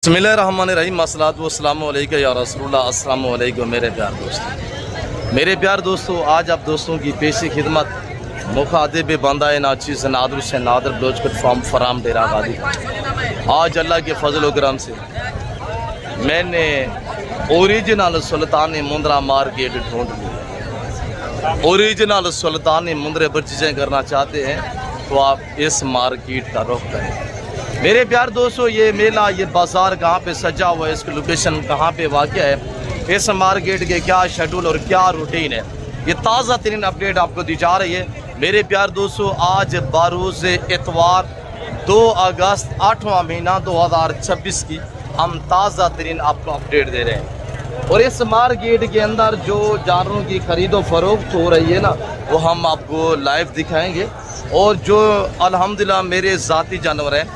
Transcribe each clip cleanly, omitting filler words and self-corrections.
बिस्मिल्लाहिर्रहमानिर्रहीम अस्सलातु वस्सलामु अलैका या रसूलुल्लाह। अस्सलामु अलैकुम मेरे प्यार दोस्तों, आज आप दोस्तों की पेशी खिदमत मुखातिब बंदाए नाचीज़ नादर से नादर बलोच फॉर्म फराम डेरा गादी। आज अल्लाह के फजल करम से मैंने ओरिजिनल सुल्तानी मुंद्रा मार्केट ढूंढ लिया। ओरिजिनल सुल्तानी मुंद्रे पर चीज़ें करना चाहते हैं तो आप इस मार्केट का रुख करें। मेरे प्यार दोस्तों, ये मेला, ये बाज़ार कहाँ पे सजा हुआ है, इसकी लोकेशन कहाँ पे वाक़या है, इस मार्केट के क्या शेड्यूल और क्या रूटीन है, ये ताज़ा तरीन अपडेट आपको दी जा रही है। मेरे प्यार दोस्तों, आज बारोज़ इतवार 2 अगस्त 8वां महीना 2026 की हम ताज़ा तरीन आपको अपडेट दे रहे हैं। और इस मार्केट के अंदर जो जानवरों की ख़रीदो फरोख्त हो रही है ना, वो हम आपको लाइव दिखाएँगे। और जो अल्हम्दुलिल्लाह मेरे ज़ाती जानवर हैं,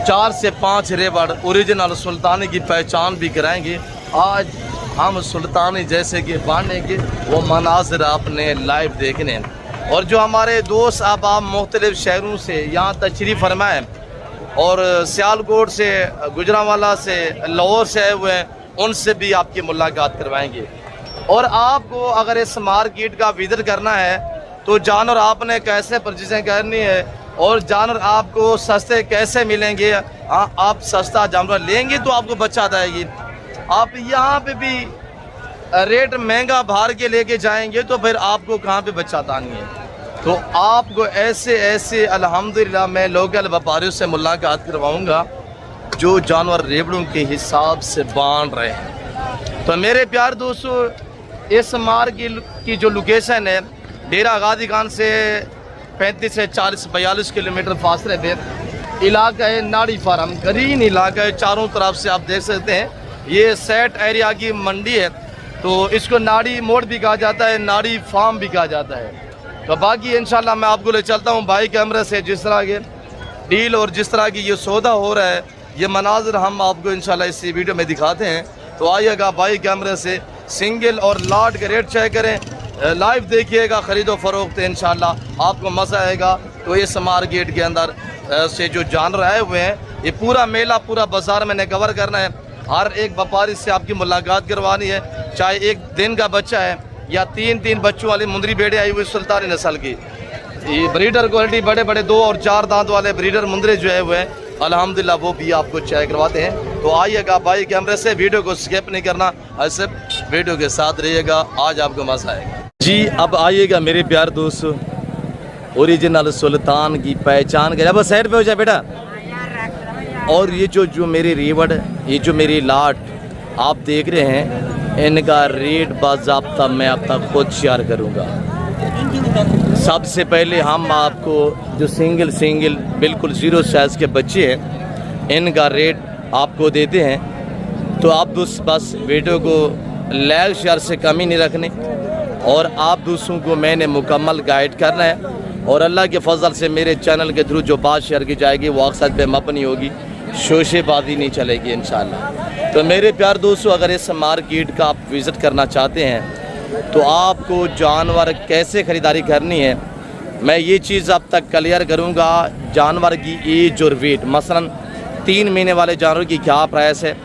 4 से 5 रेवड़ ओरिजिनल सुल्तानी की पहचान भी कराएंगे। आज हम सुल्तानी जैसे कि बांधेंगे, वो मनाजिर आपने लाइव देखने हैं। और जो हमारे दोस्त अब मुख्तलिफ़ शहरों से यहाँ तशरीफ़ फरमाएँ और सियालकोट से, गुजरांवाला से, लाहौर से आए हुए हैं, उनसे भी आपकी मुलाकात करवाएंगे। और आपको अगर इस मार्केट का विज़िट करना है तो जानवर आपने कैसे परचेज़िंग करनी है और जानवर आपको सस्ते कैसे मिलेंगे। आप सस्ता जानवर लेंगे तो आपको बचत आएगी। आप यहाँ पे भी रेट महंगा भार के लेके जाएंगे तो फिर आपको कहाँ पे बचत आनी है। तो आपको ऐसे अल्हम्दुलिल्लाह मैं लोकल व्यापारियों से मुलाकात करवाऊँगा जो जानवर रेवड़ों के हिसाब से बांध रहे हैं। तो मेरे प्यार दोस्तों, इस मार्केट की जो लोकेशन है, डेरा गादी खान से 35 से 40-42 किलोमीटर फासले पे इलाका है नाड़ी फार्म। ग्रीन इलाका है, चारों तरफ से आप देख सकते हैं। ये सेट एरिया की मंडी है, तो इसको नाड़ी मोड़ भी कहा जाता है, नाड़ी फार्म भी कहा जाता है। तो बाकी इंशाल्लाह मैं आपको ले चलता हूँ भाई कैमरे से। जिस तरह के डील और जिस तरह की ये सौदा हो रहा है, ये मनाजिर हम आपको इंशाल्लाह इस वीडियो में दिखाते हैं। तो आइएगा भाई कैमरे से, सिंगल और लाट के रेट चेक करें, लाइव देखिएगा, ख़रीदो फरोख्त इंशाल्लाह आपको मज़ा आएगा। तो इस मार्केट के अंदर से जो जानवर आए हुए हैं, ये पूरा मेला, पूरा बाज़ार मैंने कवर करना है। हर एक व्यापारी से आपकी मुलाकात करवानी है, चाहे एक दिन का बच्चा है या 3 बच्चों वाली मुंदरी भेड़े आई हुई सुल्तानी नस्ल की। ये ब्रीडर क्वालिटी बड़े बड़े 2 और 4 दांत वाले ब्रीडर मुंदरे जो है हुए हैं, अल्हम्दुलिल्लाह वो भी आपको चेक करवाते हैं। तो आइएगा भाई कैमरे से, वीडियो को स्किप नहीं करना, ऐसे वीडियो के साथ रहिएगा, आज आपको मज़ा आएगा जी। अब आइएगा मेरे प्यार दोस्तों, ओरिजिनल सुल्तान की पहचान कर। अब साइड पे हो जाए बेटा। और ये जो मेरे रेवड़, ये जो मेरी लाट आप देख रहे हैं, इनका रेट बाज़ाब्ता मैं अब तक खुद शेयर करूँगा। सबसे पहले हम आपको जो सिंगल बिल्कुल 0 साइज़ के बच्चे हैं, इनका रेट आपको देते हैं। तो आप बस वीडियो को लाइक शेयर से कमी नहीं रखने और आप दूसरों को मैंने मुकम्मल गाइड करना है। और अल्लाह के फजल से मेरे चैनल के थ्रू जो बात शेयर की जाएगी वो अक्सर पे मबनी होगी, शोशेबाजी नहीं चलेगी इंशाल्लाह। तो मेरे प्यार दोस्तों, अगर इस मार्केट का आप विज़िट करना चाहते हैं तो आपको जानवर कैसे ख़रीदारी करनी है, मैं ये चीज़ अब तक क्लियर करूँगा। जानवर की एज और वेट, मसलन 3 महीने वाले जानवर की क्या प्राइस है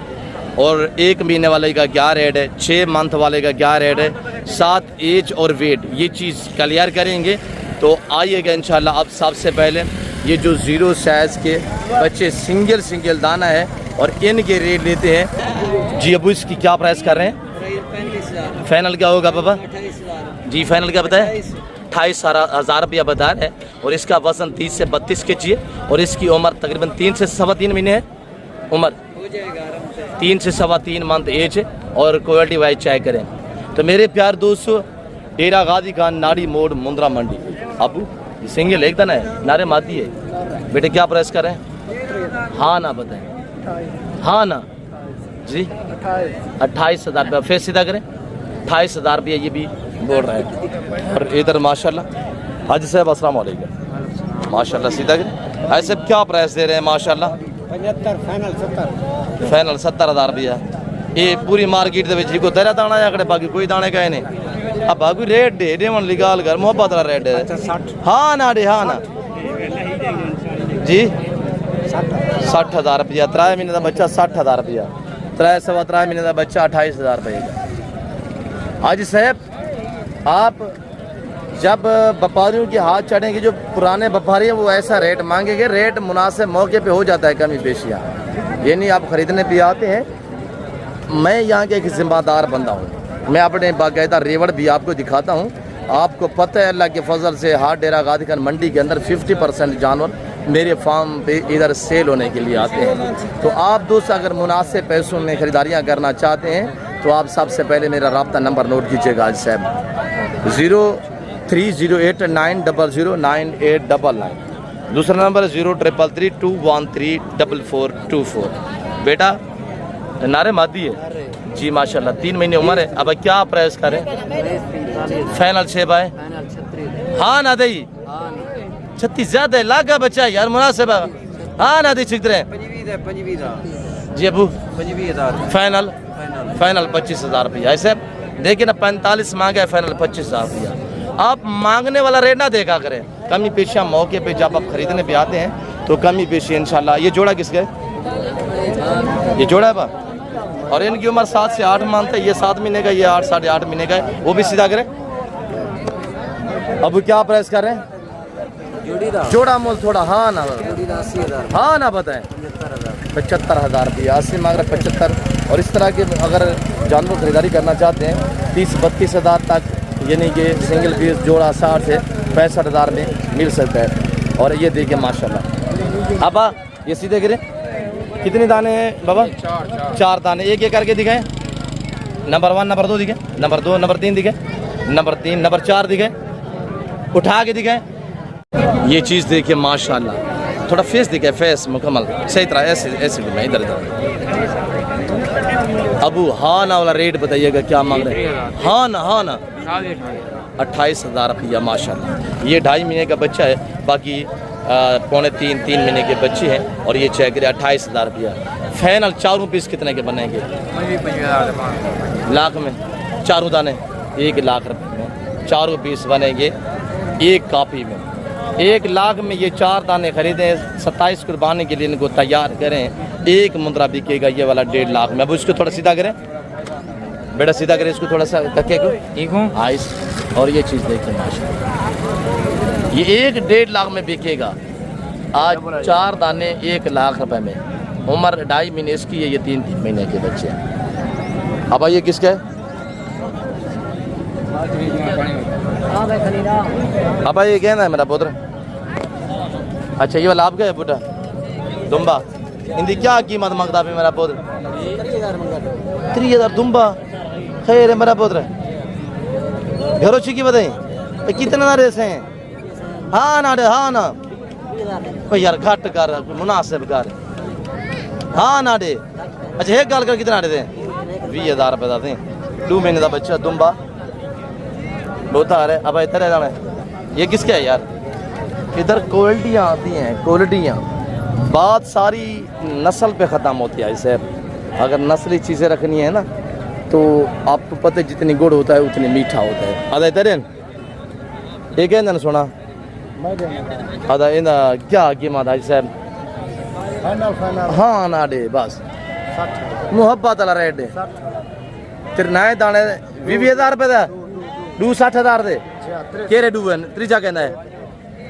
और 1 महीने वाले का क्या रेट है, 6 मंथ वाले का क्या रेट है, 7 एज और वेट, ये चीज़ क्लियर करेंगे। तो आइएगा इंशाल्लाह। अब सबसे पहले ये जो 0 साइज़ के बच्चे सिंगल दाना है और इनके रेट लेते हैं जी। अबू इसकी क्या प्राइस कर रहे हैं? फाइनल क्या होगा पापा जी? फाइनल क्या बताया? 28,000 रुपया बता रहे हैं। और इसका वज़न 30 से 32 केजी है और इसकी उम्र तकरीबन 3 से 3.25 महीने है उम्र, 3 से 3.25 मंथ एज है। और क्वालिटी वाइज चेक करें तो मेरे प्यार दोस्तों, डेरा गादी खान नाड़ी मोड़ मुंद्रा मंडी। अबू सिंगल एक दाना है, नारे मादी है बेटे, क्या प्राइस कर रहे हैं? हाँ ना बताएं, हाँ ना जी। 28,000 रुपया, फेस सीधा करें, 28,000 रुपया ये भी बोल रहे हैं। और इधर माशाल्लाह हाजी साहब अस्सलाम वालेकुम, माशाल्लाह सीधा करें। ऐसे क्या प्राइस दे रहे हैं माशाल्लाह? 75 फाइनल 70,000 रुपया। ये पूरी मार्केट को तेरा दाना है, अगड़े बाकी कोई दाने का नहीं। अब बाकी रेट दे डेवन लिगाल कर मोहब्बत वाला रेट है। हाँ ना डे, हाँ ना जी। 60,000 रुपया, 3 महीने का बच्चा 60,000 रुपया, 3 सवा 3 महीने का बच्चा 28,000 रुपये का। हाजी साहब आप जब व्यापारियों के हाथ चढ़ेंगे, जो पुराने व्यापारी हैं वो ऐसा रेट मांगेंगे, रेट मुनासिब मौके पे हो जाता है कमी पेशियाँ, ये नहीं आप ख़रीदने भी आते हैं। मैं यहाँ के एक ज़िम्मेदार बंदा हूँ, मैं अपने बाकायदा रेवड़ भी आपको दिखाता हूँ। आपको पता है अल्लाह के फजल से हाट डेरा गाजी खान मंडी के अंदर 50% जानवर मेरे फार्म पे इधर सेल होने के लिए आते हैं। तो आप दोस्त अगर मुनासिब पैसों में ख़रीदारियाँ करना चाहते हैं तो आप सबसे पहले मेरा रब्ता नंबर नोट कीजिएगा आज साहब, 0308900989। दूसरा नंबर 0333213424। बेटा नारे मादी है जी माशाल्लाह, 3 महीने उम्र है। अब क्या प्राइस करें? फाइनल 6 बाय हाँ ना दे 36 ज्यादा है, लागा बच्चा यार मुनासिब हाँ ना दे छिक रहे जी अबू 25,000 फाइनल 25,000 रुपया। ऐसे देखिए ना 45 मांगे है, फाइनल 25,000 रुपया। आप मांगने वाला रेट ना देखा करें, कमी पेशियाँ मौके पे जब आप खरीदने पे आते हैं तो कमी पेशी इंशाल्लाह। ये जोड़ा किसका है? ये जोड़ा है बा, और इनकी उम्र 7 से 8 मानते हैं, ये 7 महीने का, ये 8 साढ़े 8 महीने का है। वो भी सीधा करें। अब क्या प्राइस कर रहे हैं? जोड़ा मोल थोड़ा हाँ ना हाँ ना बताएं 75,000 रुपया, 80 मांग रहे 75। और इस तरह के अगर जानवर खरीदारी करना चाहते हैं 30-32 तक, यानी कि सिंगल पीस जोड़ा 60 से 65,000 में मिल सकता है। और ये देखिए माशाल्लाह। अब ये सीधे करें, कितने दाने हैं बाबा? 4 दाने, एक करके दिखाएं। नंबर 1 नंबर 2 दिखे, नंबर 2 नंबर 3 दिखे, नंबर 3 नंबर 4 दिखे, उठा के दिखाएं। ये चीज़ देखिए माशाल्लाह, थोड़ा फेस दिखे, फेस मुकम्मल सही तरह ऐसे ऐसे भी मैं इधर अबू हाँ ना वाला रेट बताइएगा क्या मांग रहे हैं? हाँ ना 28,000 रुपया माशाल्लाह। ये 2.5 महीने का बच्चा है, बाकी पौने 3 महीने के बच्चे हैं। और ये चेक करिए 28,000 रुपया। फाइनल चारों पीस कितने के बनेंगे? लाख में 4 दाने 1 लाख रुपये में 4 पीस बनेंगे एक कापी में। 1 लाख में ये 4 दाने खरीदें, 27 कुर्बानी के लिए इनको तैयार करें, एक मुंद्रा बिकेगा ये वाला 1.5 लाख में। अब इसको थोड़ा सीधा करें बेटा, सीधा करें इसको थोड़ा सा कके को, ठीक हूँ आइस। और ये चीज़ देखिए माशाल्लाह, ये 1.5 लाख में बिकेगा आज। 4 दाने 1 लाख रुपए में, उम्र 2.5 महीने इसकी है, ये 3 महीने के बच्चे हैं। अब ये किसका है? अब ये कहना है मेरा पुत्र। अच्छा ये वाला आपका है बेटा दुम्बा, इनकी क्या कीमत मांगता है मेरा पुत्र? 3,000 दुम्बा। खैर है मेरा पुत्र, घरों की बताई कितना ना रेस हैं? हाँ ना यार घट कर मुनासिब कर हाँ ना दे। अच्छा एक गल कर कितना दे? 20,000 रुपये का दें। 2 महीने का बच्चा दुम्बा बहुत आ रहा है। अब इधर जाना है, ये किसका है यार? इधर क्वालिटियाँ आती हैं, क्वालिटियाँ बात सारी नस्ल पे ख़त्म होती है। इसे अगर नस्ली चीज़ें रखनी है ना तो आपको पता है जितनी गुड़ होता है उतनी मीठा होता है। आधा इधर एक है सुना आधा इन क्या कीमत है साहब? हाँ ना डे बस मुहब्बत वाला रेट है। तेरे नए दाने 20,000 रुपये का 60,000 दे केरे डूबन त्रीजा कहना है।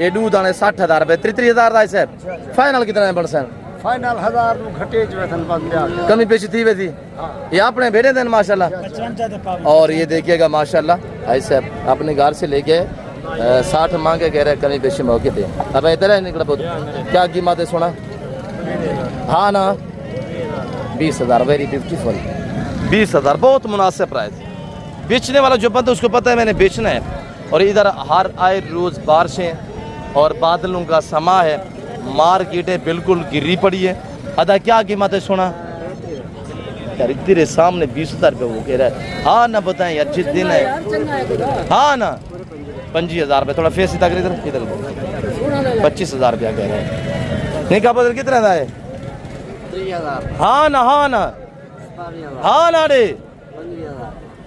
ये 2 दाने 60,000 रुपये 33,000 का साहब। फाइनल कितना है बड़सन? फाइनल 1000 घटे कमी पेशी थी वे थी। ये अपने बेटे दिन माशाल्लाह। और ये देखिएगा माशाल्लाह ऐसे अपने घर से लेके 60 मांगे कह रहे कमी पेशी मौके पे। अब इधर है निकला बहुत क्या कीमत है सोना? हाँ ना 20,000 वेरी ब्यूटीफुल 20,000 बहुत मुनासिब प्राइस। बेचने वाला जो बंदा उसको पता है मैंने बेचना है। और इधर हर आए रोज़ बारिशें और बादलों का समा है, मार्केटें बिल्कुल गिरी पड़ी है। अदा क्या कीमत है सोना? यार तेरे सामने 20,000 रुपये वो कह रहा है। हाँ ना बताएं यार जिस दिन है। हाँ ना 25,000 रुपये थोड़ा फेस इधर इधर 25,000 रुपया कह रहा है। नहीं का बदल कितना है? 3,000। हाँ ना हाँ ना रे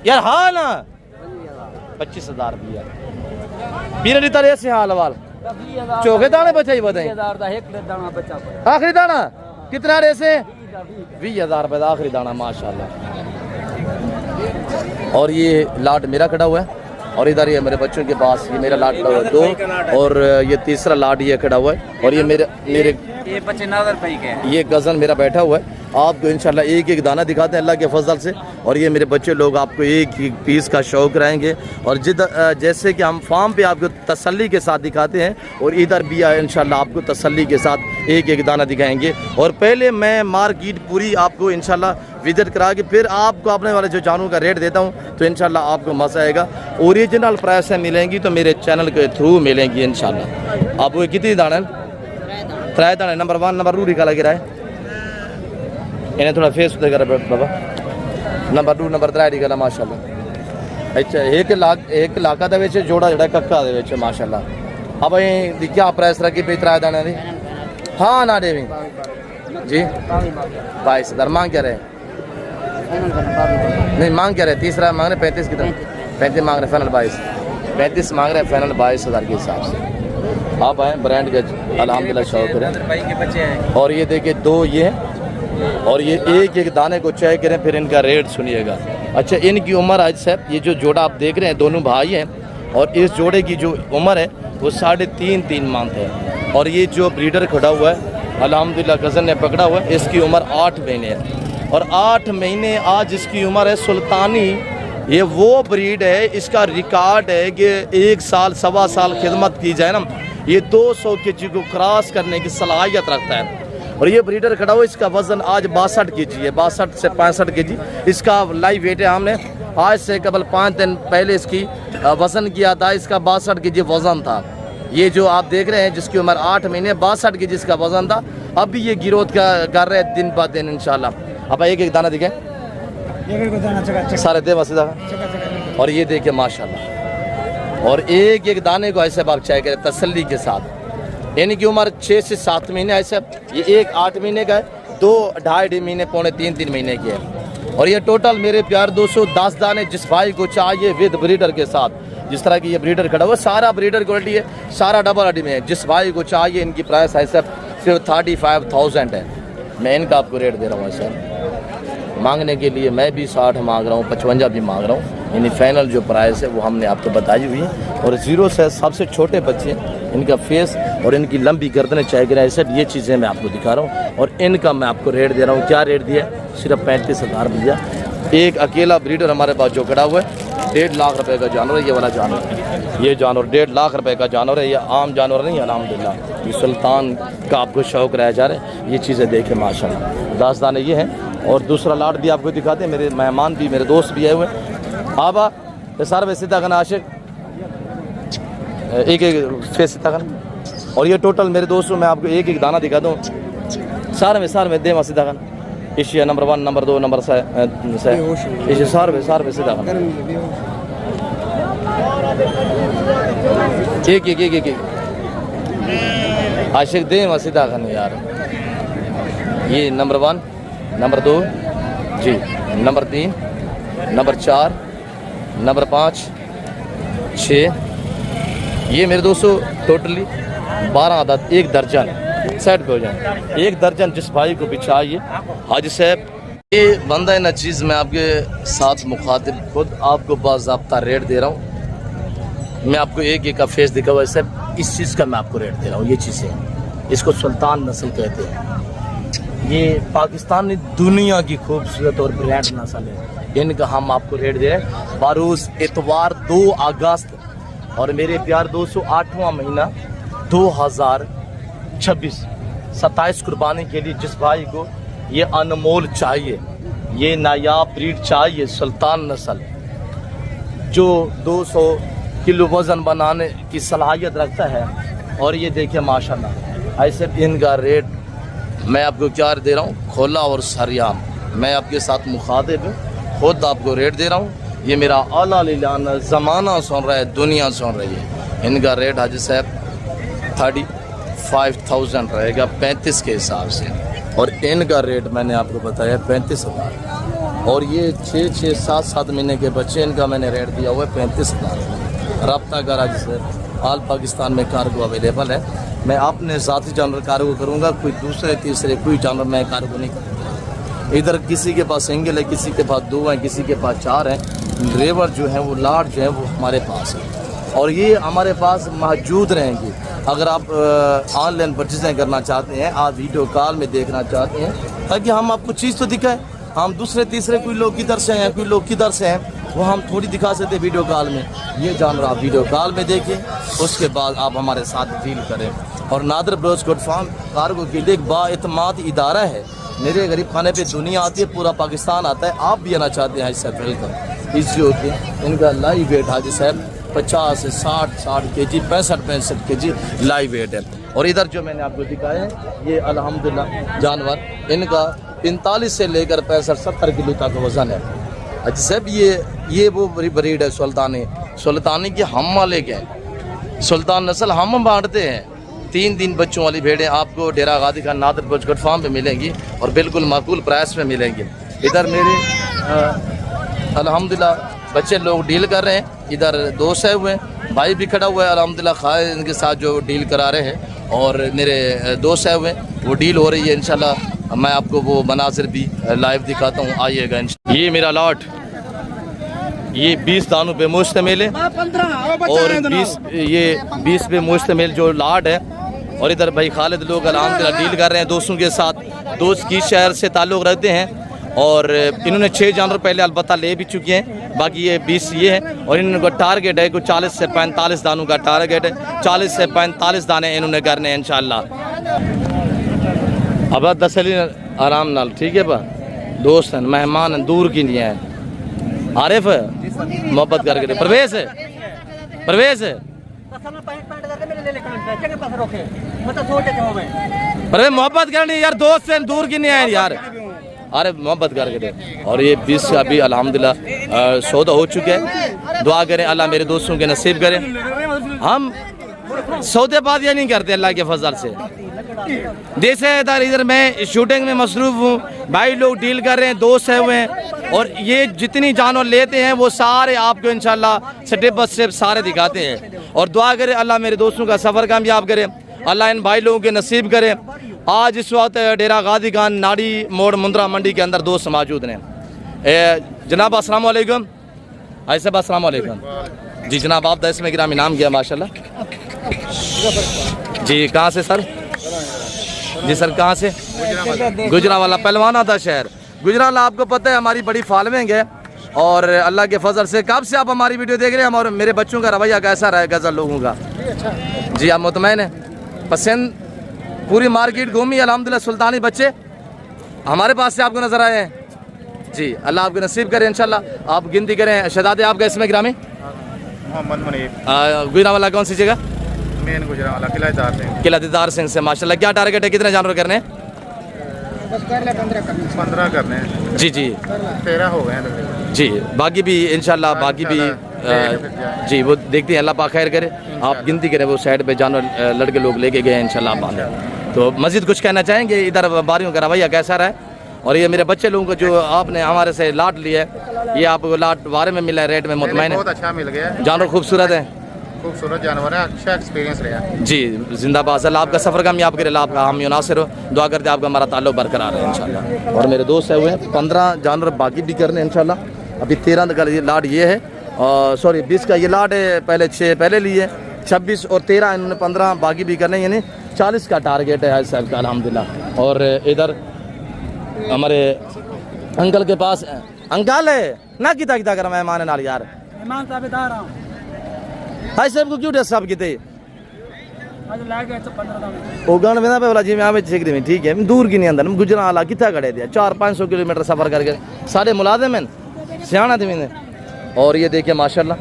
यार हाँ ना 25,000 रुपया पीने दी तरह से हाल वाल चौके दाने बचे ही बताएं। आखिरी दाना कितना रेसे 20,000 रुपये का आखिरी दाना माशाल्लाह। और ये लाट मेरा खड़ा हुआ है और इधर ये मेरे बच्चों के पास ये मेरा लाट खड़ा हुआ है 2 और ये तीसरा लाट ये खड़ा हुआ है और ये मेरे ये 95 रुपये के हैं। ये गज़न मेरा बैठा हुआ है। आपको इंशाल्लाह एक एक दाना दिखाते हैं अल्लाह के फजल से और ये मेरे बच्चे लोग आपको एक एक पीस का शौक रहेंगे और जैसे कि हम फार्म पे आपको तसल्ली के साथ दिखाते हैं और इधर भी आए इंशाल्लाह आपको तसल्ली के साथ एक एक दाना दिखाएंगे। और पहले मैं मार्केट पूरी आपको इंशाल्लाह विजिट करा के फिर आपको अपने वाले जो जानवर का रेट देता हूँ तो इंशाल्लाह आपको मज़ा आएगा। ओरिजिनल प्राइस मिलेंगी तो मेरे चैनल के थ्रू मिलेंगी इंशाल्लाह। आपको कितनी दाना 3 दाने नंबर 1 नंबर 2 निकाला गिरा है इन्हें थोड़ा फेस उतर कर बाबा नंबर 2 नंबर 3 निकाला माशाल्लाह। अच्छा एक लाख दे विच जोड़ा जड़ा कक्का दे विच माशाल्लाह। अब ये क्या प्राइस रखी पे 3 दाने दी हाँ ना देवी जी 22,000 मांग क्या रहे नहीं मांग क्या रहे तीसरा मांग रहे 35 कितना 35 मांग रहे फाइनल 35 मांग रहे फाइनल 22,000 के हिसाब से। आप आए ब्रांड का अल्हम्दुलिल्लाह शौक करें। और ये देखिए 2 ये हैं और ये एक एक दाने को चेक करें फिर इनका रेट सुनिएगा। अच्छा इनकी उम्र आज साहब ये जो जोड़ा आप देख रहे हैं दोनों भाई हैं और इस जोड़े की जो उम्र है वो 3.5 मंथ है। और ये जो ब्रीडर खड़ा हुआ है अल्हम्दुलिल्लाह गज़न ने पकड़ा हुआ है इसकी उम्र 8 महीने है और 8 महीने आज इसकी उम्र है। सुल्तानी ये वो ब्रीड है इसका रिकॉर्ड है कि 1 साल 1.25 साल खिदमत की जाए ना ये 200 kg को क्रॉस करने की सलाहियत रखता है। और ये ब्रीडर खड़ा हुआ इसका वज़न आज 62 kg है 62 से 65 kg इसका लाइव वेट है। हमने आज से कबल 5 दिन पहले इसकी वज़न किया था इसका 62 kg वज़न था। ये जो आप देख रहे हैं जिसकी उम्र 8 महीने 62 kg इसका वज़न था। अब भी ये गिरोथ कर रहे हैं दिन ब दिन इंशाल्लाह। अब एक एक दाना दिखे सारे दे मसीदा और ये देखिए माशाल्लाह और एक एक दाने को ऐसे आप चाय करें तसल्ली के साथ। इनकी उम्र 6 से 7 महीने ऐसे ये एक 8 महीने का है 2 2.5 महीने पौने 3 महीने की है। और ये टोटल मेरे प्यार 210 दाने जिस भाई को चाहिए विद ब्रीडर के साथ जिस तरह की ये ब्रीडर खड़ा हुआ सारा ब्रीडर क्वालिटी है सारा डबल अडी में है। जिस भाई को चाहिए इनकी प्राइस ऐसा सिर्फ 35,000 है। मैं इनका आपको रेट दे रहा हूँ सर मांगने के लिए मैं भी 60 मांग रहा हूँ 55 भी मांग रहा हूँ यानी फाइनल जो प्राइस है वो हमने आपको बताई हुई है। और 0 से सबसे छोटे बच्चे इनका फेस और इनकी लंबी गर्दनें चाहिए ऐसे ये चीज़ें मैं आपको दिखा रहा हूँ और इनका मैं आपको रेट दे रहा हूँ। क्या रेट दिया सिर्फ 35,000 भैया। एक अकेला ब्रीडर हमारे पास जो खड़ा हुआ है 1.5 लाख रुपए का जानवर है। ये वाला जानवर ये जानवर 1.5 लाख रुपए का जानवर है। ये आम जानवर नहीं है अल्हम्दुलिल्लाह ये सुल्तान का आपको शौक रह जा रहा है। ये चीज़ें देखें माशाल्लाह 10 दाने ये हैं और दूसरा लाट भी आपको दिखाते हैं। मेरे मेहमान भी मेरे दोस्त भी आए हुए हैं। आबा सार में सीधा खाना आशिक एक एक फेस सीधा खाना और ये टोटल मेरे दोस्तों मैं आपको एक एक दाना दिखा दूँ सार में दे मा सीधा खाना एशिया नंबर 1 नंबर 2 नंबर से एशिया सार में सीधा खाना एक आशिक दे मा सीधा खाना यार। ये नंबर 1 नंबर 2 जी नंबर 3 नंबर 4 नंबर 5 6 ये मेरे दोस्तों टोटली 12 आदत 1 दर्जन सेट पे हो जाए 1 दर्जन जिस भाई को भी चाहिए हाजी साहब। ये बंदा है ना चीज़ मैं आपके साथ मुखातिब खुद आपको बाज़ाब्ता रेट दे रहा हूँ। मैं आपको एक का फेस दिखा हुआ है साहब इस चीज़ का मैं आपको रेट दे रहा हूँ। ये चीज़ें इसको सुल्तान नस्ल कहते हैं। ये पाकिस्तानी दुनिया की खूबसूरत और ब्रांड नस्ल है। इनका हम आपको रेट दे रहे हैं बारूस इतवार 2 अगस्त और मेरे प्यार 208वां महीना 2026 27 कुर्बानी के लिए जिस भाई को ये अनमोल चाहिए ये नायाब ब्रीड चाहिए सुल्तान नस्ल जो 200 किलो वज़न बनाने की सलाहियत रखता है। और ये देखिए माशाल्लाह ऐसे इनका रेट मैं आपको क्या दे रहा हूँ खोला और सरियाम मैं आपके साथ मुखातिब खुद आपको रेट दे रहा हूँ। ये मेरा आला लीलाना ज़माना सुन रहा है दुनिया सुन रही है। इनका रेट हाजी साहब 35,000 रहेगा 35 के हिसाब से और इनका रेट मैंने आपको बताया 35,000 और ये 6 7 महीने के बच्चे इनका मैंने रेट दिया हुआ है 35,000। रब्ता कर हाजी साहब ऑल पाकिस्तान में कार्गो अवेलेबल है। मैं अपने ज़ाती जानवर कार्गो करूँगा, कोई दूसरे तीसरे कोई जानवर मैं कार्गो नहीं करूँगा। इधर किसी के पास सिंगल है, किसी के पास 2 हैं, किसी के पास 4 हैं। ड्राइवर जो है वो लाट जो है वो हमारे पास है और ये हमारे पास मौजूद रहेंगे। अगर आप ऑनलाइन परचेजिंग करना चाहते हैं, आप वीडियो कॉल में देखना चाहते हैं, ताकि हम आपको चीज़ तो दिखाएं। हम दूसरे तीसरे कोई लोग किधर से हैं, कोई लोग किधर से हैं, वो हम थोड़ी दिखा सकते वीडियो कॉल में। ये जानवर आप वीडियो कॉल में देखें, उसके बाद आप हमारे साथ डील करें। और नादर ब्रोच गुड फार्म कार्गो के लिए एक बाएतमाद इदारा है। मेरे गरीब खाने पे दुनिया आती है, पूरा पाकिस्तान आता है। आप भी आना चाहते हैं इससे वेलकम। इजी होते हैं। इनका लाइव वेट हाजी साहब 50 से 60 kg 65 kg लाइव वेट है। और इधर जो मैंने आपको दिखाया है ये अल्हम्दुलिल्लाह जानवर, इनका 45 से लेकर 65-70 किलो तक वज़न है। अच्छा साहब ये वो ब्रीड है सुल्तानी की हम वाले के हैं। सुल्तान नस्ल हम बांटते हैं। 3 बच्चों वाली भेड़ें आपको डेरा गादी खान नादर ब्रोच गुड फार्म पे मिलेंगी और बिल्कुल माकूल प्राइस में मिलेंगी। इधर मेरे अल्हम्दुलिल्लाह बच्चे लोग डील कर रहे हैं। इधर दोस्त है हुए भाई भी खड़ा हुआ है अल्हम्दुलिल्लाह, खाए इनके साथ जो डील करा रहे हैं और मेरे दोस्त है हुए वो डील हो रही है। इंशाल्लाह मैं आपको वो मनाजिर भी लाइव दिखाता हूँ, आइएगा। ये मेरा लॉट ये 20 दानों पे मुश्तमिल है और 20 पे मुश्तमिल जो लाट है। और इधर भाई खालिद लोग अल्हम्दुलिल्लाह डील कर रहे हैं दोस्तों के साथ। दोस्त की शहर से ताल्लुक़ रखते हैं और इन्होंने 6 जानवर पहले अलबत्ता ले भी चुके हैं, बाकी ये 20 ये है। और इनका टारगेट है कुछ 40 से 45 दानों का टारगेट है। 40 से 45 दाने इन्होंने करने हैं इंशाल्लाह। अब दसली आराम नाल, ठीक है बा दोस्त हैं, मेहमान हैं, दूर की नहीं है। आरिफ मोहब्बत करके परवेज मोहब्बत करनी यार, दोस्त हैं दूर की नहीं है यार। अरे मोहब्बत करके दे। और ये 20 अभी अल्हम्दुलिल्लाह सौदा हो चुके हैं। दुआ करें अल्लाह मेरे दोस्तों के नसीब करें। हम सौदेबाजी नहीं करते अल्लाह के फजल से। जैसे इधर मैं शूटिंग में मसरूफ़ हूँ, भाई लोग डील कर रहे हैं, दोस्त है हुए हैं और ये जितनी जानवर लेते हैं वो सारे आपको इंशाल्लाह स्टेप बाय स्टेप सारे दिखाते हैं। और दुआ करें अल्लाह मेरे दोस्तों का सफ़र कामयाब करे, अल्लाह इन भाई लोगों के नसीब करे। आज इस वक्त डेरा गादी खान नाड़ी मोड़ मुंद्रा मंडी के अंदर दोस्त मौजूद हैं। जनाब अस्सलाम वालेकुम। ऐसे अस्सलाम वालेकुम जी जनाब, आप दस में गिरामी नाम किया माशाल्लाह जी। कहाँ से सर? जी सर कहाँ से? गुजरावाला पहलवाना था शहर गुजरावाला। आपको पता है हमारी बड़ी फॉलोइंग है और अल्लाह के फजल से कब से आप हमारी वीडियो देख रहे हैं। और मेरे बच्चों का रवैया कैसा रहा है गज़ल लोगों का? जी आप मुतमैन हैं? पसंद पूरी मार्केट घूमी अल्हम्दुलिल्लाह, सुल्तानी बच्चे हमारे पास से आपको नजर आए हैं जी। अल्लाह आपको नसीब करे इंशाल्लाह। आप गिनती करें शहजादे आपका इसमें ग्रामी मोहम्मद मुनीब। गुजरावाला कौन सी जगह? मेन गुजरावाला किला दीदार सिंह से माशाल्लाह। क्या टारगेट है, कितने जानवर करने हैं? 15 करने हैं जी जी। 13 हो गए हैं जी। बाकी भी इंशाल्लाह बाकी भी जी वो देखते हैं, अल्लाह पाक खैर करे। आप गिनती करें वो साइड पे जानवर लड़के लोग लेके गए इंशाल्लाह आप बांधे। तो मज़ीद कुछ कहना चाहेंगे इधर बारियों का रवैया कैसा रहा है? और ये मेरे बच्चे लोगों को जो आपने हमारे से लाट लिया है, ये आपको लाट बारे में मिला है, रेट में मुतमैन है? बहुत अच्छा मिल गया। जानवर खूबसूरत है, खूबसूरत जानवर है, अच्छा एक्सपीरियंस रहा जी। जिंदाबाद। अल्लाह आपका सफ़र कामयाब करे, अल्लाह आपका हम युनासिर हो। दुआ करते आपका हमारा ताल्लुक बरकरार है इंशाल्लाह। और मेरे दोस्त है हुए हैं 15 जानवर बाकी भी करने इंशाल्लाह। अभी 13 का ये लाट ये है, सॉरी 20 का ये लाट है, पहले 6 पहले लिए, 26 और 13 इन्होंने 15 बाकी भी करने, यानी 40 का टारगेट है साहब का अल्हम्दुलिल्लाह। और इधर हमारे अंकल के पास अंकल है ना किता किता कर मेहमान नाल यार भाई साहब को क्यों ड्रेस साहब किते ओ गान में ना पे वाला जी मैं आवे चेक दे ठीक है। दूर की नहीं अंदर गुजरावाला कितना खड़े दिया 400-500 किलोमीटर सफर करके सारे मुलाजिम हैं सियाना थे मैंने। और ये देखिए माशाल्लाह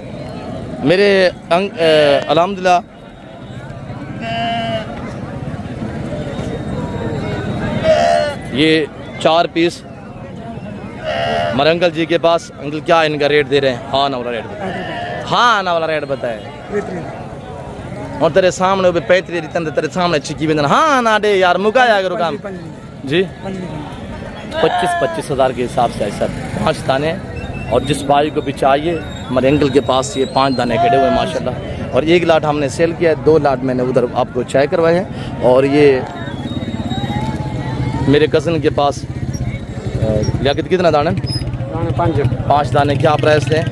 मेरे अल्हम्दुलिल्लाह ये 4 पीस हमारे अंकल जी के पास। अंकल क्या इनका रेट दे रहे हैं? हाँ ना वाला रेट बताए, हाँ ना वाला रेट बताए। और तेरे सामने 35 तेरे सामने चिक्की बिंदन हाँ ना दे यार मुकाया करो काम जी। 25-25 हज़ार के हिसाब से ऐसा 5 दाने। और जिस भाई को भी चाहिए हमारे अंकल के पास ये 5 दाने खड़े हुए माशाल्लाह। और एक लाट हमने सेल किया है, 2 लाट मैंने उधर आपको चेक करवाए हैं। और ये मेरे कज़न के पास लियाकत कितना दाने? 5 दाने। क्या प्राइस है?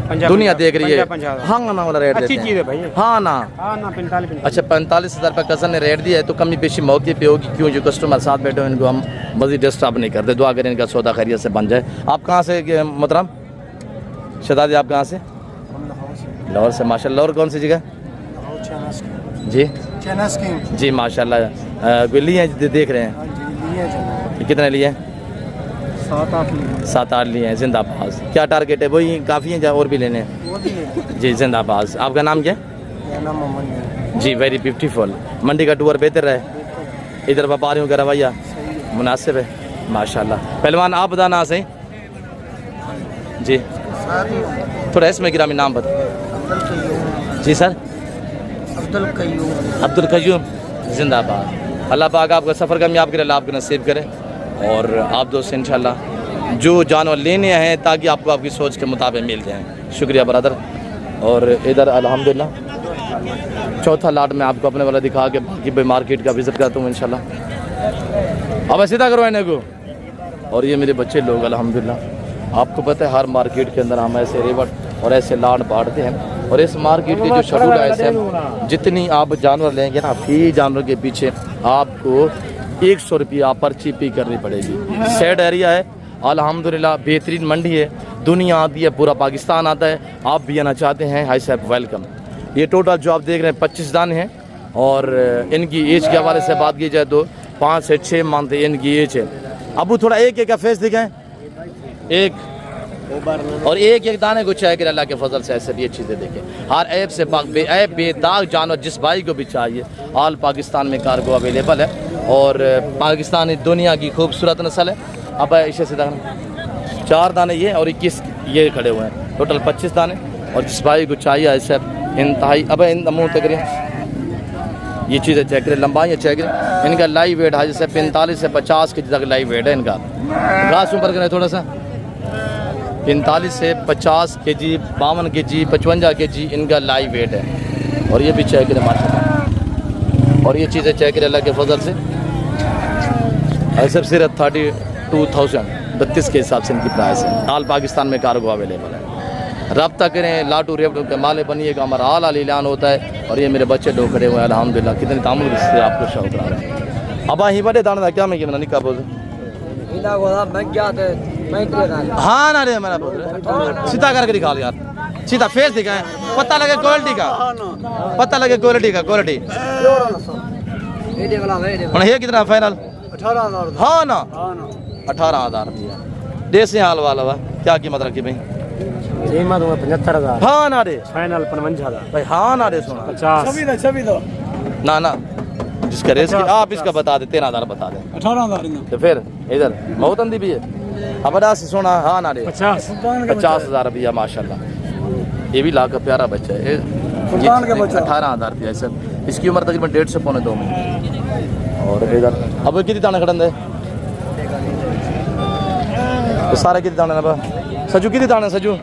दुनिया देख रही है। हाँ ना वाला रेट अच्छी चीज़ है भाई। हाँ ना। ना 45। अच्छा 45,000 रुपये कज़न ने रेट दिया है, तो कमी पेशी मौके पे होगी। क्यों, जो कस्टमर साथ बैठे हो इनको हम मज़ीद डिस्टर्ब नहीं करते। दुआ करें इनका सौदा खैरियत से बन जाए। आप कहाँ से मोहतरम शहजादी, आप कहाँ से? लाहौर से। माशाल्लाह। और कौन सी जगह? जी जी माशाल्लाह। लिए हैं, देख रहे हैं कितने लिए? 7-8 लिए हैं। जिंदाबाद। क्या टारगेट है? वही काफ़ी हैं या और भी लेने हैं? जी जिंदाबाद। आपका नाम क्या है? जी वेरी ब्यूटीफुल। मंडी का टूर बेहतर है, इधर व्यापारियों का रवैया मुनासिब है माशाल्लाह। पहलवान आप बताना सही जी, थोड़ा इसमें गिरामी नाम बता। जी सर। अब्दुल कयूम। जिंदाबाद। अल्लाह पाक आपका सफ़र कामयाब करे, अल्लाह आपको नसीब करे। और आप दोस्त इंशाल्लाह जो जानवर लेने हैं ताकि आपको आपकी सोच के मुताबिक मिल जाएँ। शुक्रिया ब्रदर। और इधर अल्हम्दुलिल्लाह चौथा लाट में आपको अपने वाला दिखा के बाकी भाई मार्केट का विज़िट करता हूँ इंशाल्लाह। अब सीधा करवाने को। और ये मेरे बच्चे लोग अल्हम्दुलिल्लाह, आपको पता है हर मार्केट के अंदर हम ऐसे रिवट और ऐसे लाट बांटते हैं। और इस मार्केट के जो शेड्यूल है ऐसे जितनी आप जानवर लेंगे ना, फी जानवर के पीछे आपको 100 रुपया पर्ची पे करनी पड़ेगी। सैड एरिया है अल्हम्दुलिल्लाह, बेहतरीन मंडी है, दुनिया आती है, पूरा पाकिस्तान आता है। आप भी आना चाहते हैं, हाई साहब वेलकम। ये टोटल जो आप देख रहे हैं 25 दाने हैं। और इनकी एज के हवाले से बात की जाए तो 5 से 6 मंथ इनकी एज है। अबू थोड़ा एक एक का फेस दिखाएं, एक और एक एक दाने को चाहे कि अल्लाह के फजल से ऐसे भी ये चीज़ें देखें। हर ऐप से ऐप बेदाग जानवर जिस भाई को भी चाहिए, ऑल पाकिस्तान में कार्गो अवेलेबल है। और पाकिस्तानी दुनिया की खूबसूरत नस्ल है। अब इसे से 4 दाने ये और 21 ये खड़े हुए हैं, टोटल 25 दाने। और जिस भाई को चाहिए ऐसे इंतहाई। अब इन मुँह तक ये चीज़ें चेक करें, लंबाई चेक करें। इनका लाइव वेट है जैसे 45 से 50 के तक लाइव वेट है इनका। घास ऊपर करें थोड़ा सा, 45 से 50 kg, 52 kg, 55 kg इनका लाइव वेट है। और ये भी चेक करें माशाल्लाह। और ये चीज़ें चेक करें अल्लाह के फजल से। ऐसे सिर्फ 32,000 32 के हिसाब से इनकी प्राइस है। ऑल पाकिस्तान में कार्गो अवेलेबल है। रब्ता करें, लाटू रेवटू के माले बनिएगा, हमारा हाल ऐलान होता है। और ये मेरे बच्चे लोग खड़े हुए हैं अल्हम्दुलिल्लाह, कितने तामुल से आपको शौक रहा है। अब ही बड़े दाना क्या मैं क्या निका बोल हाँ ना रे मेरा बोल सीधा करके दिखा यार, सीधा फेस दिखाएं, पता लगे क्वालिटी का, पता लगे क्वालिटी का। क्वालिटी है कितना फाइनल? 18,000। हाँ ना 18,000 रुपया। देसी हाल वाला वा क्या कीमत रखी भाई? 75,000। हाँ ना रे फाइनल 55,000 भाई। हाँ ना रे सुना 50 ना ना जिसका रेस की आप इसका बता दे 13,000 बता दे। 18,000 तो फिर इधर बहुत अंधी भी है। अब सोना हाँ ना रे 50,000 रुपया माशाल्लाह। ये भी लाख का प्यारा बच्चा है। 18,000 रुपया है सर। इसकी उम्र तकरीबन 1.5 से पौने 2 महीने। और इधर अब कितनी दाने खड़न है तो सारे कितने दाने ना सजू कितनी दाने सजू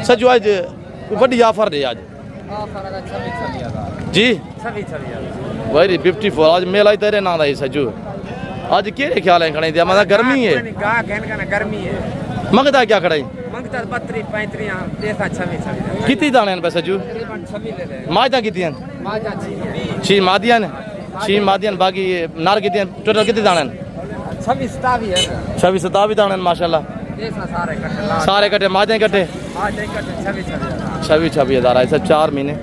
सजू आज बड़ी ऑफर दे आज जी वेरी ब्यूटीफुल। आज मेला ही तेरे ना है सजू। आज के ख्याल है खड़े दिया मतलब गर्मी है, गर्मी है। मंगता क्या खड़ाई? मंगता 32 35 कितनी दाने हैं सजू? माजदा कितनी हैं? 6 मादियां ने 6 मादियां। बाकी नार कितनी हैं? टोटल कितनी दाने हैं? 26-27 दाने हैं माशाल्लाह। सारे कट्टे मादे कट्टे 26,000 ऐसा 4 महीने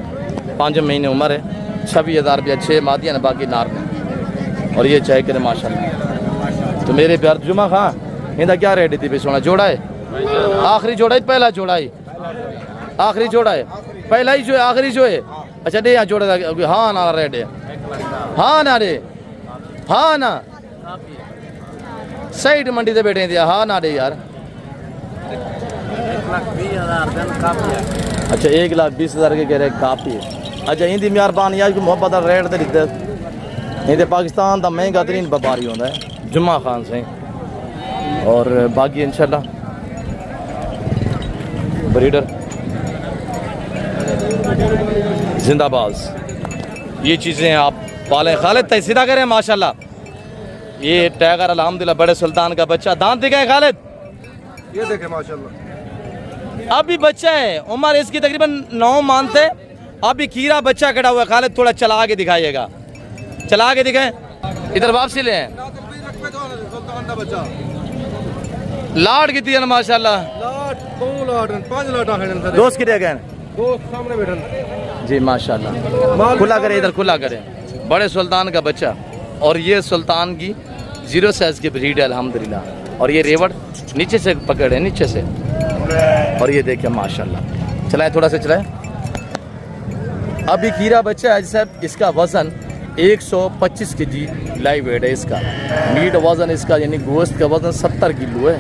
5 महीने उम्र है। 26,000 रुपया 6 मादियां ने, बाकी नार में। और ये चाय करे माशाल्लाह। तो मेरे प्यार जुमा खां इनका क्या रेट थी? सोना जोड़ा है, आखिरी जोड़ा है, पहला जोड़ा है, आखिरी जोड़ा है, पहला ही जो है, आखिरी जो है। अच्छा दे यहाँ जोड़ा था। हाँ ना रेट है, हाँ ना रे, हाँ ना सही मंडी से बैठे दिया। हाँ ना रे यार। अच्छा 1,20,000 के कह रहे काफ़ी है। अच्छा इंदी मेहरबानी आज मोहब्बत का रेट तो लिखते इंदे पाकिस्तान का महंगा तरीन व्यापारी होता है जुम्मा खान से। और बाकी इंशाल्लाह ब्रीडर जिंदाबाद। ये चीज़ें आप पालें। खालिद तहसीदा करें माशाल्लाह। ये टाइगर अल्हम्दुलिल्लाह बड़े सुल्तान का बच्चा। दांत दिखाए खालिद, ये देखे माशाल्लाह। अभी बच्चा है, उम्र इसकी तकरीबन 9 मानते। अभी कीरा बच्चा खड़ा हुआ है। खालिद थोड़ा चला के दिखाइएगा, चला के दिखाएं। इधर वापसी ले आए। लाट की थी माशाल्लाह। लाट 5 लाट दोस्त कितने गए दोस्त सामने बैठे जी माशाल्लाह। खुला करें, इधर खुला करें। बड़े सुल्तान का बच्चा। और ये सुल्तान की 0 साइज की ब्रीड है अल्हम्दुलिल्लाह। और ये रेवड़ नीचे से पकड़े, नीचे से। और ये देखिए माशाल्लाह। चलाएं, थोड़ा सा चलाएं। अभी कीरा बच्चा है साहब। इसका वज़न 125 केजी लाइव वेट है इसका। मीट वज़न इसका यानी गोश्त का वज़न 70 किलो है।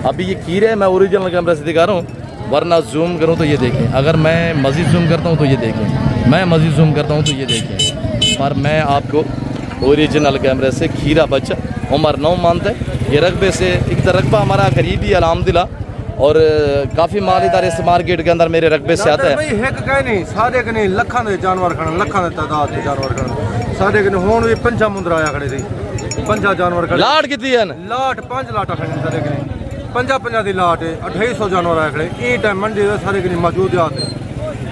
अभी ये कीरे मैं ओरिजिनल कैमरा से दिखा रहा हूँ, वरना जूम करूँ तो ये देखें। अगर मैं मज़ीद जूम करता हूँ तो ये देखें, मैं मज़ीद जूम करता हूँ तो ये देखें। पर मैं आपको ओरिजिनल कैमरे से खीरा बच्चा उम्र 9 मानते हैं। ये रकबे से एक रकबा हमारा करीबी है अल्हम्दुलिल्लाह। और काफ़ी मालीदार इस मार्केट के अंदर मेरे रकबे से आता है। भाई एक कह नहीं सारे के नहीं लखां दे जानवर खड़े, लखां दे तादाद दे जानवर खड़े सारे के हुण भी 5 मुंदरा आया खड़े थे। 5 जानवर खड़े। लाट कितनी है? लाट 5 लाटा खड़े सारे के नहीं। 50 दी लाट है। 2800 जानवर आया खड़े। ई टाइम मंडी दे सारे के नहीं मौजूद आते।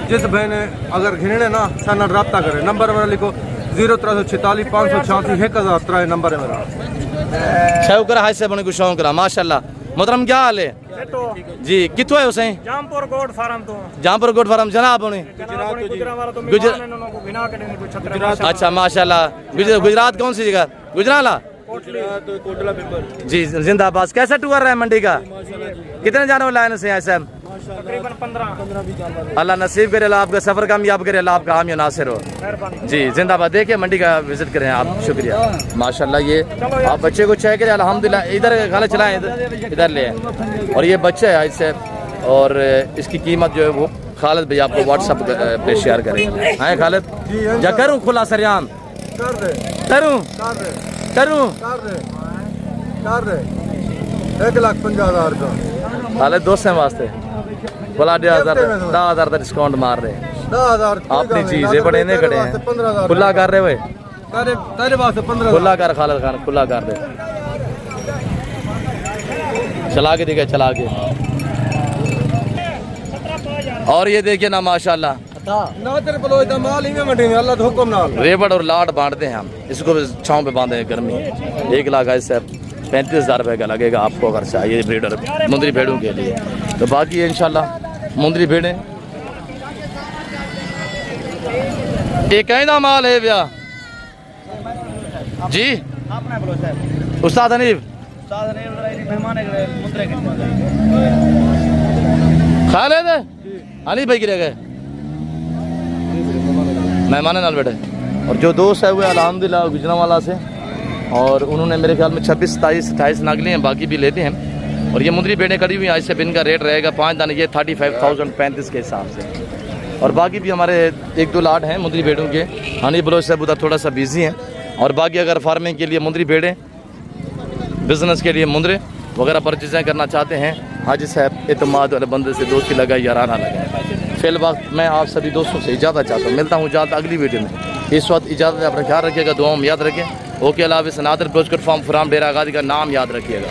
जिस भाई ने अगर घिरने ना साना रब्ता करे, नंबर मेरा लिखो 0346 586 1003 नंबर है मेरा। शौक रहा से बने को शौक रहा माशाल्लाह। मोहतरम क्या हाल है जी? कितों है उसे? जामपुर गोड फार्म तो जामपुर गोड फार्म जनाब होने। अच्छा माशाल्लाह। गुजरात कौन सी जगह? गुजराला जी। जिंदाबाद। कैसा टूर रहा है मंडी का? कितने जानवर लाए से ऐसे? तकरीबन 15। अल्लाह नसीब करे, अल्लाह आपका सफर कामयाब करे, अल्लाह आपका हामी नासिर हो जी। जिंदाबाद। देखिए मंडी का विजिट करें आप। शुक्रिया माशाल्लाह। ये आप बच्चे को चेक करें अल्हम्दुलिल्लाह। इधर खाले चलाएं, इधर ले आए। और ये बच्चा है इससे। और इसकी कीमत जो है वो खालिद भाई आपको व्हाट्सअप पे शेयर करेंगे। हाँ खालिद जा करूँ खुला सरियाम करूँ 1,50,000 का खालिद दोस्त हैं वास्ते बोला 10,000 का डिस्काउंट मार रहे हैं। 10,000 अपनी चीज है बड़े ने खड़े हैं। खुला कर रहे हुए तेरे वास्ते 15,000 खुला कर खालिद खान, खुला कर दे। चला के दिखे, चला के। और ये देखिए ना माशाल्लाह। ना तेरे बलोच दा माल ही में मंडी में अल्लाह दे हुक्म नाल रेवड़ और लाट बांटते हैं हम। इसको भी छाँव पे बांधे हैं गर्मी। 1,35,000 रुपये का लगेगा आपको अगर चाहिए ब्रीडर मुंदरी भेड़ों के लिए। तो बाकी है इंशाल्लाह मुंदरी भेड़ें एक कहना माल है भैया जी। उस्ताद हनीफ खालिद हनीफ भाई गिरे गए मेहमान नाल बैठे। और जो दोस्त है वो अल्हम्दुलिल्लाह गुजरांवाला से। और उन्होंने मेरे ख्याल में 26, 27, 28 नग लिए हैं, बाकी भी लेते हैं। और ये मुंदरी भेड़ें कड़ी हुई आज से बिन का रेट रहेगा 5 दाने ये 35,035 के हिसाब से। और बाकी भी हमारे 1-2 लाट हैं मुंदरी भेड़ों के। हनी बलोच साहब उधर थोड़ा सा बिजी हैं। और बाकी अगर फार्मिंग के लिए मुंदरी भेड़ें, बिजनेस के लिए मुंदरे वगैरह परचेजें करना चाहते हैं, हाजी साहब एतमाद वाले बंदे से दोस्ती लगाए याराना लगाए। फिल वक्त मैं आप सभी दोस्तों से इजाज़त चाहता हूँ। मिलता हूँ इजाज़त अगली वीडियो में। इस वक्त इजाज़त अपना ख्याल रखिएगा, दुआओं में याद रखें। ओके अल्लाह हाफ़िज़। नादर ब्रोचकट फार्म फ्राम डेरा गाजी का नाम याद रखिएगा।